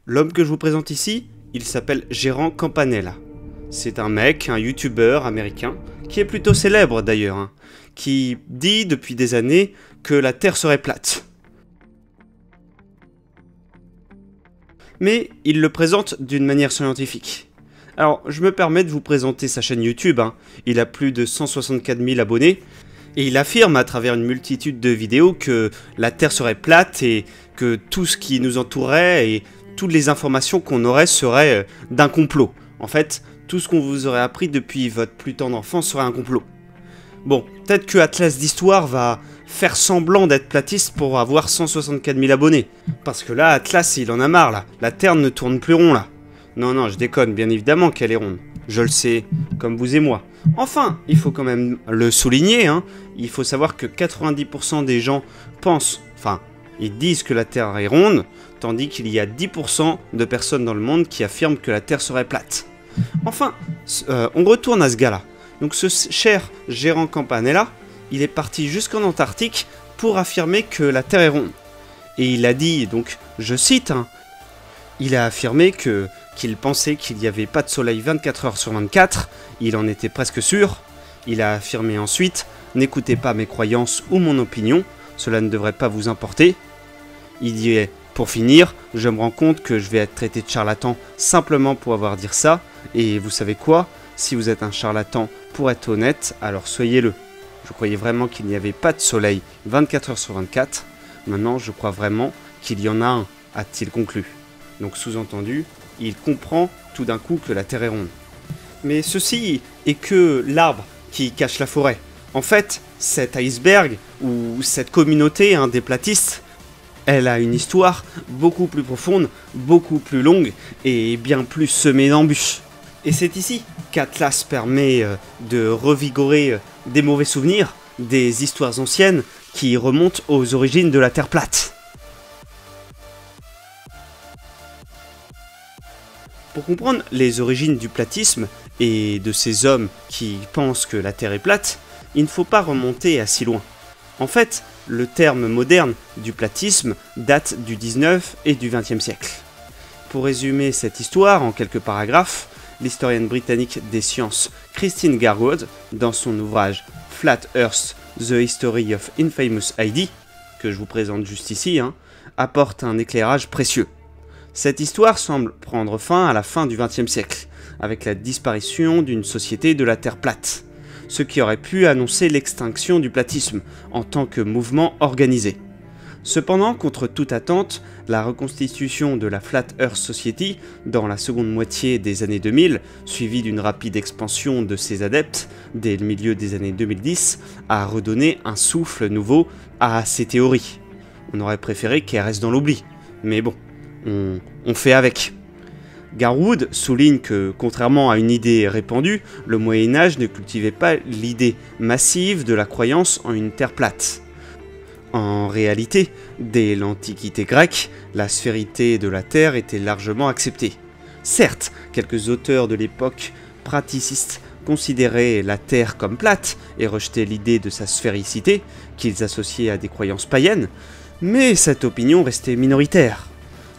L'homme que je vous présente ici, il s'appelle Gérant Campanella. C'est un mec, un youtubeur américain, qui est plutôt célèbre d'ailleurs, qui dit depuis des années que la Terre serait plate. Mais il le présente d'une manière scientifique. Alors, je me permets de vous présenter sa chaîne YouTube, il a plus de 164 000 abonnés, et il affirme à travers une multitude de vidéos que la Terre serait plate et que tout ce qui nous entourait et toutes les informations qu'on aurait seraient d'un complot. En fait, tout ce qu'on vous aurait appris depuis votre plus tendre enfance serait un complot. Bon, peut-être que Atlas d'Histoire va faire semblant d'être platiste pour avoir 164 000 abonnés. Parce que là, Atlas, il en a marre, là. La Terre ne tourne plus rond, là. Non, je déconne, bien évidemment qu'elle est ronde. Je le sais, comme vous et moi. Enfin, il faut quand même le souligner, il faut savoir que 90% des gens pensent, ils disent que la Terre est ronde, tandis qu'il y a 10% de personnes dans le monde qui affirment que la Terre serait plate. Enfin, on retourne à ce gars-là. Donc ce cher Gérant Campanella, il est parti jusqu'en Antarctique pour affirmer que la Terre est ronde. Et il a dit, donc, je cite, il a affirmé qu'il pensait qu'il n'y avait pas de soleil 24 heures sur 24, il en était presque sûr. Il a affirmé ensuite, n'écoutez pas mes croyances ou mon opinion, cela ne devrait pas vous importer. Il dit, pour finir, je me rends compte que je vais être traité de charlatan simplement pour avoir dit ça, et vous savez quoi? Si vous êtes un charlatan pour être honnête, alors soyez-le. Je croyais vraiment qu'il n'y avait pas de soleil 24 heures sur 24, maintenant je crois vraiment qu'il y en a un, a-t-il conclu. Donc sous-entendu, il comprend tout d'un coup que la Terre est ronde. Mais ceci est que l'arbre qui cache la forêt. En fait, cet iceberg, ou cette communauté des platistes, elle a une histoire beaucoup plus profonde, beaucoup plus longue et bien plus semée d'embûches. Et c'est ici qu'Atlas permet de revigorer des mauvais souvenirs, des histoires anciennes qui remontent aux origines de la Terre plate. Pour comprendre les origines du platisme et de ces hommes qui pensent que la Terre est plate, il ne faut pas remonter à si loin. En fait, le terme moderne du platisme date du 19 et du 20e siècle. Pour résumer cette histoire en quelques paragraphes, l'historienne britannique des sciences Christine Garwood, dans son ouvrage Flat Earth, The History of Infamous ID, que je vous présente juste ici, apporte un éclairage précieux. Cette histoire semble prendre fin à la fin du XXe siècle, avec la disparition d'une société de la Terre plate, ce qui aurait pu annoncer l'extinction du platisme en tant que mouvement organisé. Cependant, contre toute attente, la reconstitution de la Flat Earth Society dans la seconde moitié des années 2000, suivie d'une rapide expansion de ses adeptes dès le milieu des années 2010, a redonné un souffle nouveau à ces théories. On aurait préféré qu'elles restent dans l'oubli, mais bon, on fait avec. Garwood souligne que, contrairement à une idée répandue, le Moyen-Âge ne cultivait pas l'idée massive de la croyance en une Terre plate. En réalité, dès l'Antiquité grecque, la sphérité de la Terre était largement acceptée. Certes, quelques auteurs de l'époque praticistes considéraient la Terre comme plate et rejetaient l'idée de sa sphéricité, qu'ils associaient à des croyances païennes, mais cette opinion restait minoritaire.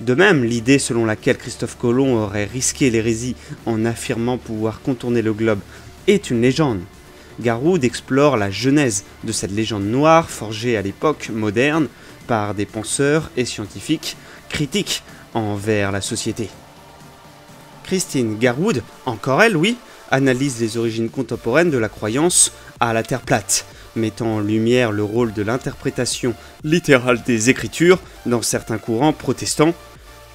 De même, l'idée selon laquelle Christophe Colomb aurait risqué l'hérésie en affirmant pouvoir contourner le globe est une légende. Garwood explore la genèse de cette légende noire forgée à l'époque moderne par des penseurs et scientifiques critiques envers la société. Christine Garwood, encore elle, analyse les origines contemporaines de la croyance à la Terre plate, mettant en lumière le rôle de l'interprétation littérale des Écritures dans certains courants protestants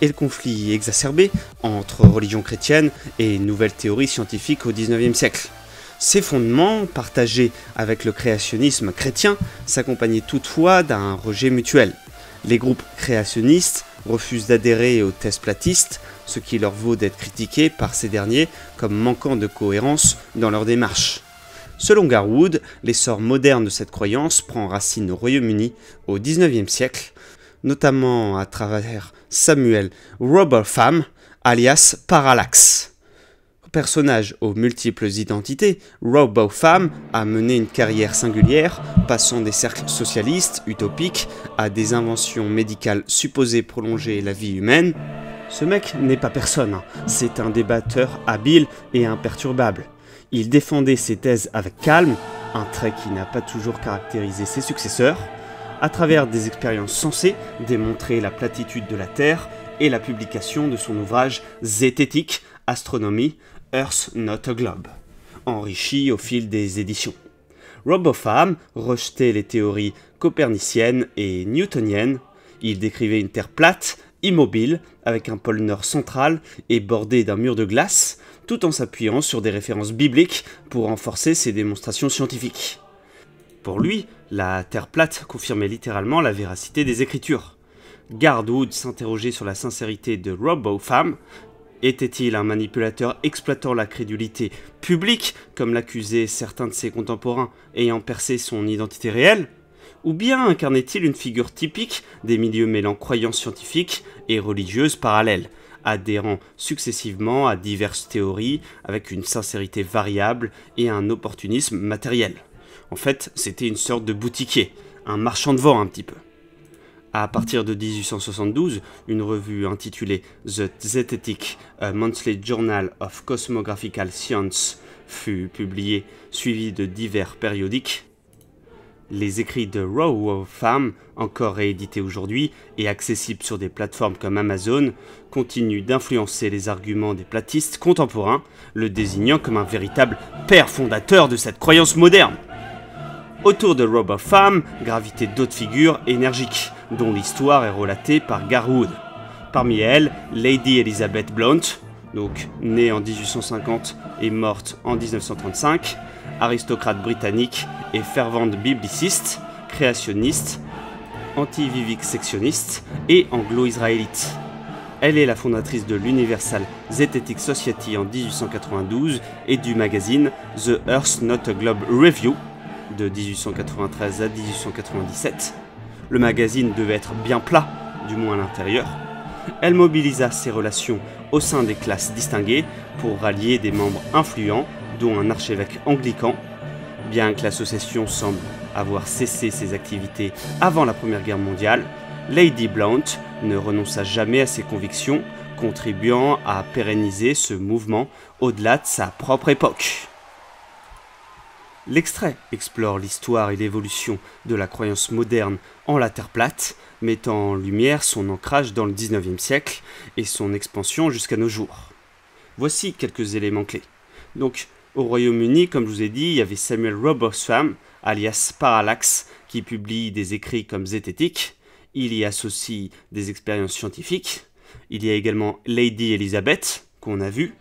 et le conflit exacerbé entre religion chrétienne et nouvelles théories scientifiques au XIXe siècle. Ces fondements, partagés avec le créationnisme chrétien, s'accompagnaient toutefois d'un rejet mutuel. Les groupes créationnistes refusent d'adhérer aux thèses platistes, ce qui leur vaut d'être critiqués par ces derniers comme manquant de cohérence dans leur démarche. Selon Garwood, l'essor moderne de cette croyance prend racine au Royaume-Uni au XIXe siècle, notamment à travers Samuel Rowbotham, alias Parallax. Personnage aux multiples identités, Rowbotham a mené une carrière singulière, passant des cercles socialistes utopiques à des inventions médicales supposées prolonger la vie humaine, Ce mec n'est pas personne, hein. C'est un débatteur habile et imperturbable. Il défendait ses thèses avec calme, un trait qui n'a pas toujours caractérisé ses successeurs, à travers des expériences censées démontrer la platitude de la Terre et la publication de son ouvrage zététique Astronomy, Earth Not a Globe, enrichi au fil des éditions. Rob Baugham rejetait les théories coperniciennes et newtoniennes. Il décrivait une Terre plate, immobile, avec un pôle nord central et bordé d'un mur de glace, tout en s'appuyant sur des références bibliques pour renforcer ses démonstrations scientifiques. Pour lui, la Terre plate confirmait littéralement la véracité des Écritures. Garth Wood s'interrogeait sur la sincérité de Rob Baugham. Était-il un manipulateur exploitant la crédulité publique, comme l'accusaient certains de ses contemporains ayant percé son identité réelle? Ou bien incarnait-il une figure typique des milieux mêlant croyances scientifiques et religieuses parallèles, adhérant successivement à diverses théories avec une sincérité variable et un opportunisme matériel? En fait, c'était une sorte de boutiquier, un marchand de vent un petit peu. À partir de 1872, une revue intitulée The Zetetic, a Monthly Journal of Cosmographical Science fut publiée, suivie de divers périodiques. Les écrits de Rob Baugham, encore réédités aujourd'hui et accessibles sur des plateformes comme Amazon, continuent d'influencer les arguments des platistes contemporains, le désignant comme un véritable père fondateur de cette croyance moderne. Autour de Rob Baugham gravitaient d'autres figures énergiques, dont l'histoire est relatée par Garth Wood. Parmi elles, Lady Elizabeth Blount, donc née en 1850 et morte en 1935, aristocrate britannique et fervente bibliciste, créationniste, anti-vivisectionniste et anglo-israélite. Elle est la fondatrice de l'Universal Zetetic Society en 1892 et du magazine The Earth Not a Globe Review de 1893 à 1897. Le magazine devait être bien plat, du moins à l'intérieur. Elle mobilisa ses relations au sein des classes distinguées pour rallier des membres influents, dont un archevêque anglican. Bien que l'association semble avoir cessé ses activités avant la Première Guerre mondiale, Lady Blount ne renonça jamais à ses convictions, contribuant à pérenniser ce mouvement au-delà de sa propre époque. L'extrait explore l'histoire et l'évolution de la croyance moderne en la Terre plate, mettant en lumière son ancrage dans le XIXe siècle et son expansion jusqu'à nos jours. Voici quelques éléments clés. Donc, au Royaume-Uni, comme je vous ai dit, il y avait Samuel Rob Baugham, alias Parallax, qui publie des écrits comme zététique. Il y associe des expériences scientifiques. Il y a également Lady Elizabeth, qu'on a vu.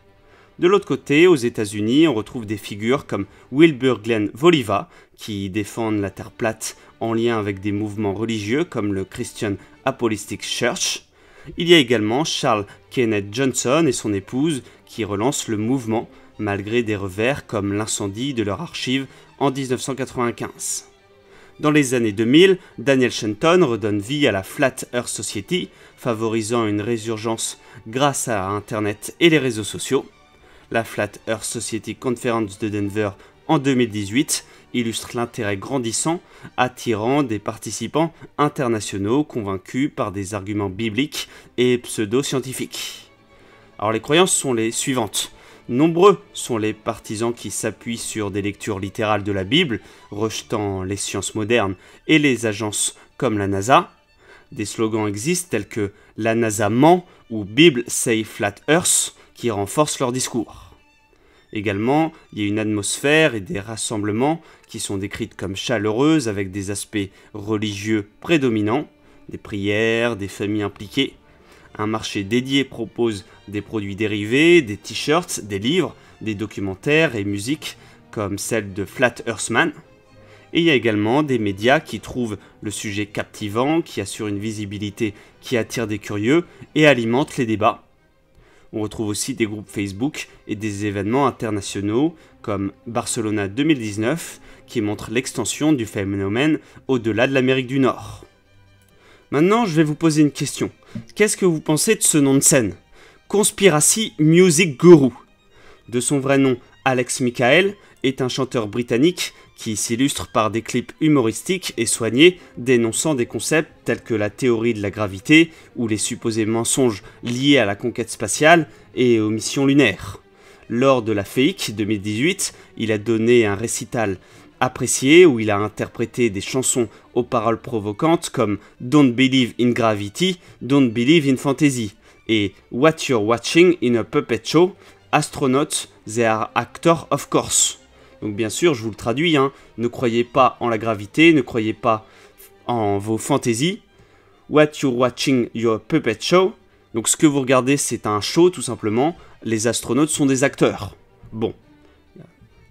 De l'autre côté, aux États-Unis, on retrouve des figures comme Wilbur Glenn Voliva, qui défendent la Terre plate en lien avec des mouvements religieux comme le Christian Apostolic Church. Il y a également Charles Kenneth Johnson et son épouse qui relancent le mouvement malgré des revers comme l'incendie de leur archive en 1995. Dans les années 2000, Daniel Shenton redonne vie à la Flat Earth Society, favorisant une résurgence grâce à Internet et les réseaux sociaux. La Flat Earth Society Conference de Denver en 2018 illustre l'intérêt grandissant, attirant des participants internationaux convaincus par des arguments bibliques et pseudo-scientifiques. Alors les croyances sont les suivantes. Nombreux sont les partisans qui s'appuient sur des lectures littérales de la Bible, rejetant les sciences modernes et les agences comme la NASA. Des slogans existent tels que « La NASA ment » ou « Bible say flat Earth » qui renforcent leur discours. Également, il y a une atmosphère et des rassemblements qui sont décrites comme chaleureuses avec des aspects religieux prédominants, des prières, des familles impliquées. Un marché dédié propose des produits dérivés, des t-shirts, des livres, des documentaires et musiques comme celle de Flat Earthman. Et il y a également des médias qui trouvent le sujet captivant, qui assurent une visibilité qui attire des curieux et alimentent les débats. On retrouve aussi des groupes Facebook et des événements internationaux comme Barcelona 2019 qui montrent l'extension du phénomène au-delà de l'Amérique du Nord. Maintenant, je vais vous poser une question. Qu'est-ce que vous pensez de ce nom de scène? Conspiracy Music Guru. De son vrai nom, Alex Michael, est un chanteur britannique qui s'illustre par des clips humoristiques et soignés dénonçant des concepts tels que la théorie de la gravité ou les supposés mensonges liés à la conquête spatiale et aux missions lunaires. Lors de la FEIC 2018, il a donné un récital apprécié où il a interprété des chansons aux paroles provocantes comme Don't Believe in Gravity, Don't Believe in Fantasy et What You're Watching in a Puppet Show, Astronauts, They are actors of course. Donc bien sûr, je vous le traduis, ne croyez pas en la gravité, ne croyez pas en vos fantaisies. What you're watching your puppet show. Donc ce que vous regardez, c'est un show tout simplement. Les astronautes sont des acteurs. Bon,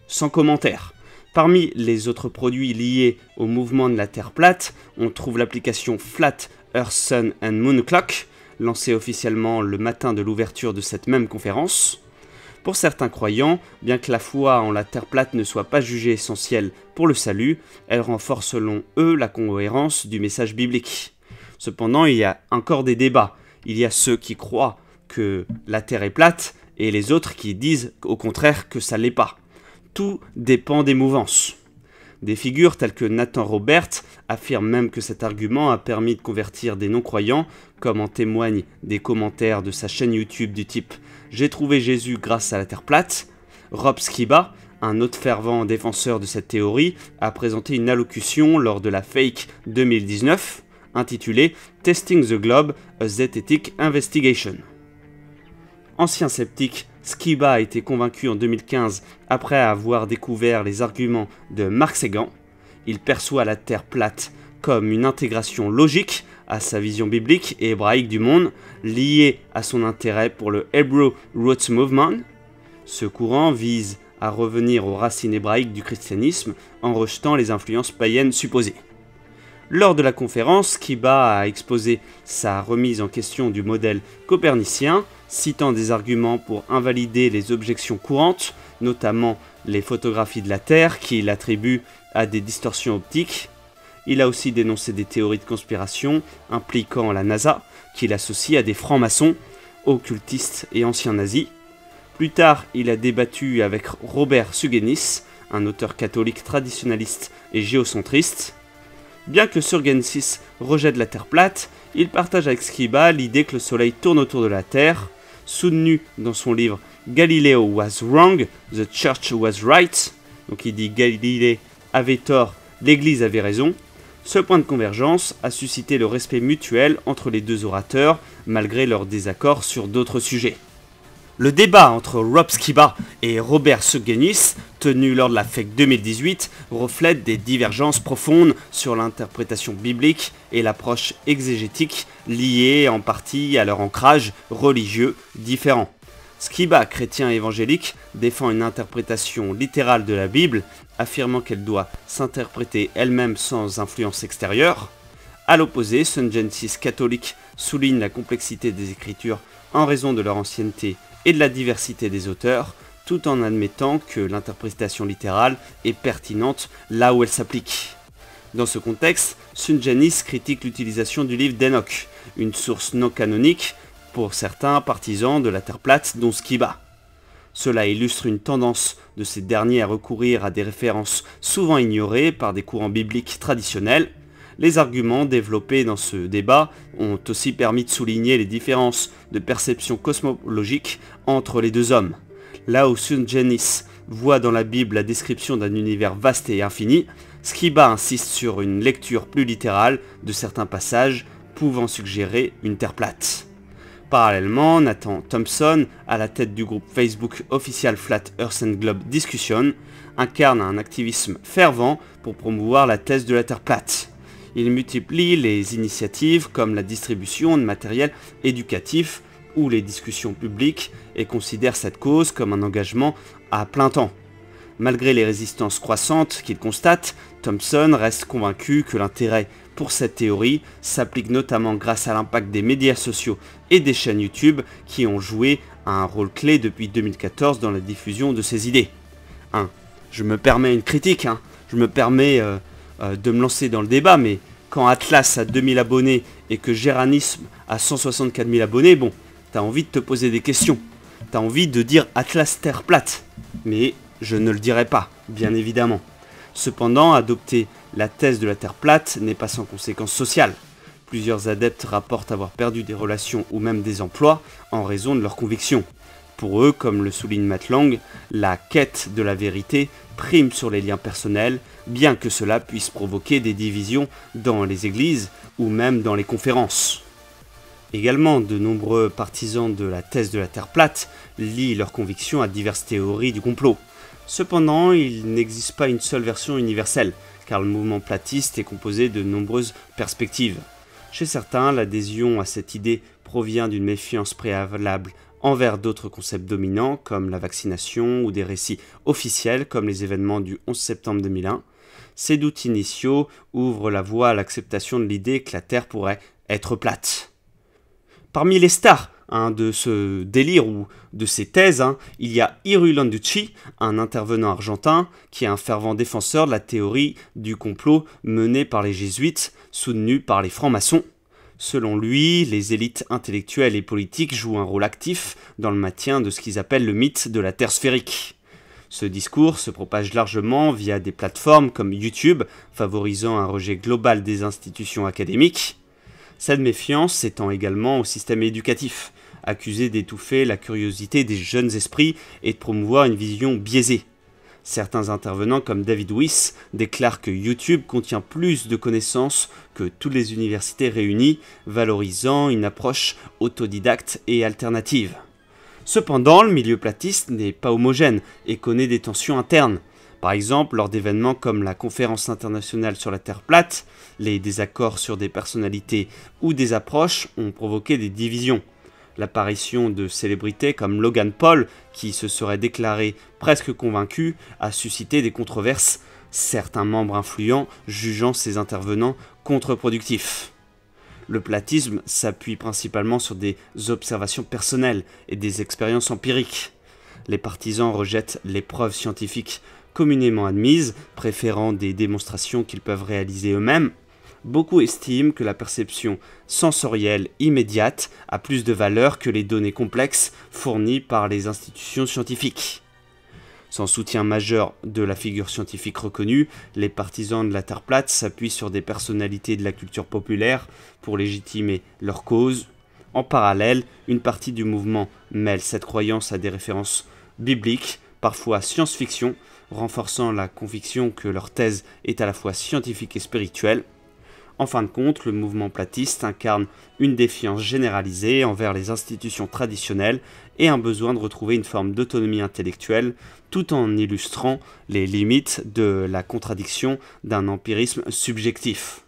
sans commentaire. Parmi les autres produits liés au mouvement de la Terre plate, on trouve l'application Flat Earth Sun and Moon Clock, lancée officiellement le matin de l'ouverture de cette même conférence. Pour certains croyants, bien que la foi en la Terre plate ne soit pas jugée essentielle pour le salut, elle renforce selon eux la cohérence du message biblique. Cependant, il y a encore des débats. Il y a ceux qui croient que la Terre est plate et les autres qui disent au contraire que ça l'est pas. Tout dépend des mouvances. Des figures telles que Nathan Robert affirment même que cet argument a permis de convertir des non-croyants, comme en témoignent des commentaires de sa chaîne YouTube du type « J'ai trouvé Jésus grâce à la Terre plate ». Rob Skiba, un autre fervent défenseur de cette théorie, a présenté une allocution lors de la FEIC 2019, intitulée « Testing the Globe, a Zetetic Investigation ». Ancien sceptique, Skiba a été convaincu en 2015 après avoir découvert les arguments de Mark Sagan. Il perçoit la Terre plate comme une intégration logique à sa vision biblique et hébraïque du monde, liée à son intérêt pour le Hebrew Roots Movement. Ce courant vise à revenir aux racines hébraïques du christianisme en rejetant les influences païennes supposées. Lors de la conférence, Skiba a exposé sa remise en question du modèle copernicien, citant des arguments pour invalider les objections courantes, notamment les photographies de la Terre qu'il attribue à des distorsions optiques. Il a aussi dénoncé des théories de conspiration impliquant la NASA, qu'il associe à des francs-maçons, occultistes et anciens nazis. Plus tard, il a débattu avec Robert Sugenis, un auteur catholique traditionnaliste et géocentriste. Bien que Surgensis rejette la Terre plate, il partage avec Skiba l'idée que le Soleil tourne autour de la Terre. Soutenu dans son livre Galileo was wrong, the church was right, donc il dit Galilée avait tort, l'Église avait raison. Ce point de convergence a suscité le respect mutuel entre les deux orateurs, malgré leurs désaccords sur d'autres sujets. Le débat entre Rob Skiba et Robert Sugenis, tenu lors de la FEIC 2018, reflète des divergences profondes sur l'interprétation biblique et l'approche exégétique liée en partie à leur ancrage religieux différent. Skiba, chrétien évangélique, défend une interprétation littérale de la Bible, affirmant qu'elle doit s'interpréter elle-même sans influence extérieure. A l'opposé, Sungensis catholique souligne la complexité des Écritures en raison de leur ancienneté et de la diversité des auteurs, tout en admettant que l'interprétation littérale est pertinente là où elle s'applique. Dans ce contexte, Sungenis critique l'utilisation du livre d'Enoch, une source non canonique pour certains partisans de la Terre plate, dont Skiba. Cela illustre une tendance de ces derniers à recourir à des références souvent ignorées par des courants bibliques traditionnels. Les arguments développés dans ce débat ont aussi permis de souligner les différences de perception cosmologique entre les deux hommes. Là où Sungenis voit dans la Bible la description d'un univers vaste et infini, Skiba insiste sur une lecture plus littérale de certains passages pouvant suggérer une Terre plate. Parallèlement, Nathan Thompson, à la tête du groupe Facebook officiel Flat Earth and Globe Discussion, incarne un activisme fervent pour promouvoir la thèse de la Terre plate. Il multiplie les initiatives comme la distribution de matériel éducatif ou les discussions publiques et considère cette cause comme un engagement à plein temps. Malgré les résistances croissantes qu'il constate, Thompson reste convaincu que l'intérêt pour cette théorie s'applique notamment grâce à l'impact des médias sociaux et des chaînes YouTube qui ont joué un rôle clé depuis 2014 dans la diffusion de ses idées. Je me permets une critique, je me permets de me lancer dans le débat, mais quand Atlas a 2000 abonnés et que Géranisme a 164 000 abonnés, bon, t'as envie de te poser des questions. T'as envie de dire Atlas Terre plate. Mais je ne le dirai pas. bien évidemment. Cependant, adopter la thèse de la Terre plate n'est pas sans conséquences sociales. Plusieurs adeptes rapportent avoir perdu des relations ou même des emplois en raison de leurs convictions. Pour eux, comme le souligne Matt Lang, la quête de la vérité prime sur les liens personnels, bien que cela puisse provoquer des divisions dans les églises ou même dans les conférences. Également, de nombreux partisans de la thèse de la Terre plate lient leurs convictions à diverses théories du complot. Cependant, il n'existe pas une seule version universelle, car le mouvement platiste est composé de nombreuses perspectives. Chez certains, l'adhésion à cette idée provient d'une méfiance préalable envers d'autres concepts dominants comme la vaccination ou des récits officiels comme les événements du 11 septembre 2001. Ces doutes initiaux ouvrent la voie à l'acceptation de l'idée que la Terre pourrait être plate. Parmi les stars de ce délire ou de ces thèses, il y a Hiru Landucci, un intervenant argentin qui est un fervent défenseur de la théorie du complot menée par les jésuites, soutenue par les francs-maçons. Selon lui, les élites intellectuelles et politiques jouent un rôle actif dans le maintien de ce qu'ils appellent le mythe de la Terre sphérique. Ce discours se propage largement via des plateformes comme YouTube, favorisant un rejet global des institutions académiques. Cette méfiance s'étend également au système éducatif, accusé d'étouffer la curiosité des jeunes esprits et de promouvoir une vision biaisée. Certains intervenants comme David Weiss déclarent que YouTube contient plus de connaissances que toutes les universités réunies, valorisant une approche autodidacte et alternative. Cependant, le milieu platiste n'est pas homogène et connaît des tensions internes. Par exemple, lors d'événements comme la Conférence internationale sur la Terre plate, les désaccords sur des personnalités ou des approches ont provoqué des divisions. L'apparition de célébrités comme Logan Paul, qui se serait déclaré presque convaincu, a suscité des controverses, certains membres influents jugeant ces intervenants contre-productifs. Le platisme s'appuie principalement sur des observations personnelles et des expériences empiriques. Les partisans rejettent les preuves scientifiques communément admises, préférant des démonstrations qu'ils peuvent réaliser eux-mêmes. Beaucoup estiment que la perception sensorielle immédiate a plus de valeur que les données complexes fournies par les institutions scientifiques. Sans soutien majeur de la figure scientifique reconnue, les partisans de la Terre plate s'appuient sur des personnalités de la culture populaire pour légitimer leur cause. En parallèle, une partie du mouvement mêle cette croyance à des références bibliques, parfois science-fiction, renforçant la conviction que leur thèse est à la fois scientifique et spirituelle. En fin de compte, le mouvement platiste incarne une défiance généralisée envers les institutions traditionnelles et un besoin de retrouver une forme d'autonomie intellectuelle, tout en illustrant les limites de la contradiction d'un empirisme subjectif.